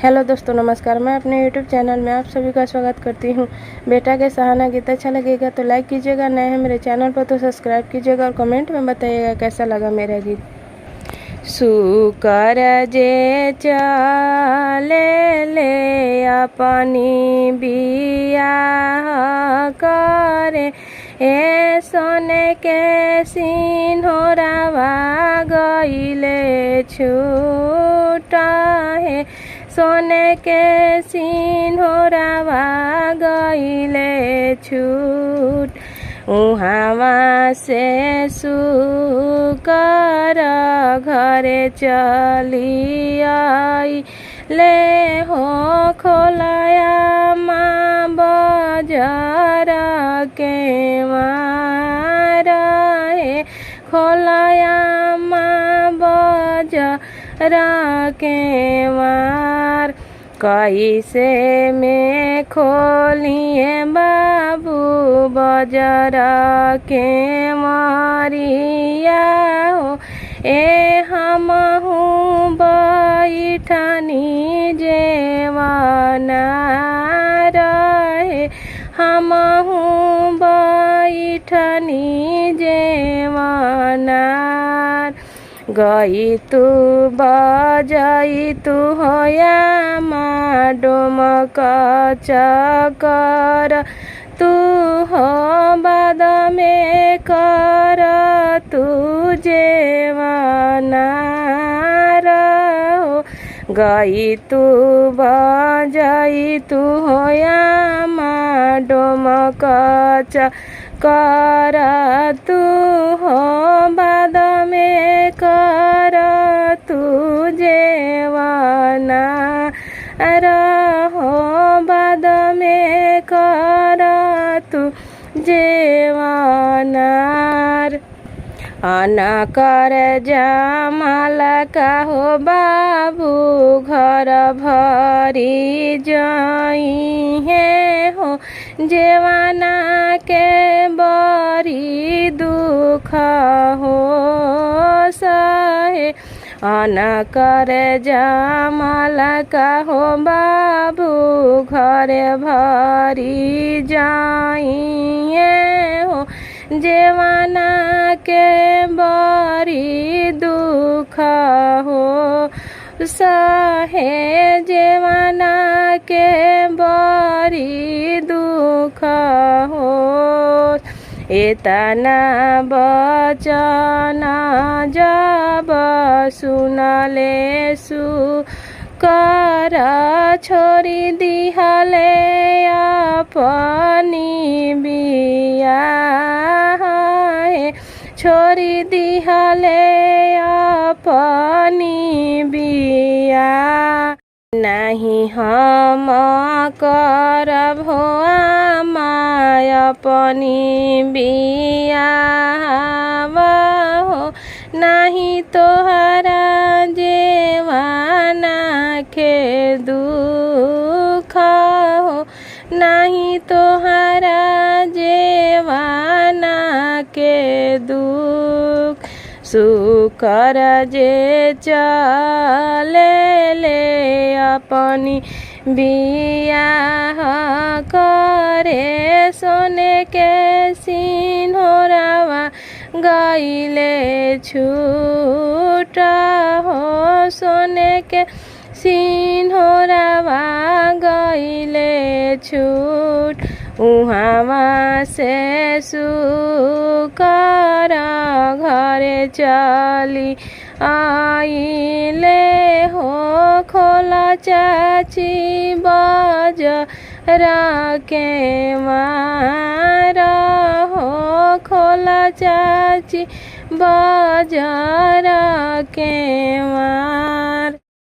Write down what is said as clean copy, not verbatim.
Hello दोस्तों, नमस्कार। मैं अपने यूट्यूब चैनल में आप सभी का स्वागत करती हूँ। बेटा के सहाना गीत अच्छा लगेगा तो लाइक कीजिएगा, नए हैं मेरे चैनल पर तो सब्सक्राइब कीजिएगा और कमेंट में बताइएगा कैसा लगा मेरा गीत। सुकर जे चले ले अपनी बियाह करे, ए सोने के सिंहोरावा गईले छूटा है, सोने के सिंहोरावा गईले छूट। उहावा से सुकर घरे चली आई ले हो, खोलाया माँ बजार के मारा है, खोलाया माँ बजार के मार। कैसे में खोलिए बाबू बजार के मारिया हो, ए हम हूँ बैठनी जेवाना रहे, हम हूँ बैठनी जेवाना। गई तू बजाई तू होया माँ डोमक चकर, तू हो बाद में कर तू जेवाना रहो। गई तू बजाई तू होया माँ डोमक चकर, तू हो बाद में कर तू जेवाना रहो, बाद में कर तू जेवाना। आना कर जमाल का हो बाबू घर भरी जाई है हो, जेवाना के बड़ी दुख हो सहे। आना कर जमाल का हो बाबू घर भरी जाई है हो, जेवाना के बड़ी दुख हो सहे, जेवाना के बड़ी दुख हो। इतना बचन जब सुनले सुकर, छोड़ी दिहले अपनी बियाह, छोड़ी दिहले अपनी बियाह। नहीं हम करब हो माय अपनी बियाह हो, नहीं तोहरा जेवाना के दुख हो, नहीं तोहरा जेवाना के दुख। सुकर जे चले ले अपनी बियाह करे, सोने के सिंहोरावा गईले छूट हो, सोने के सिंहोरावा गईले छूट। उहावा से सुकर घरे चली आई ले हो, खोला चाची बजार के मारा हो, खोला चाची बजार के मार।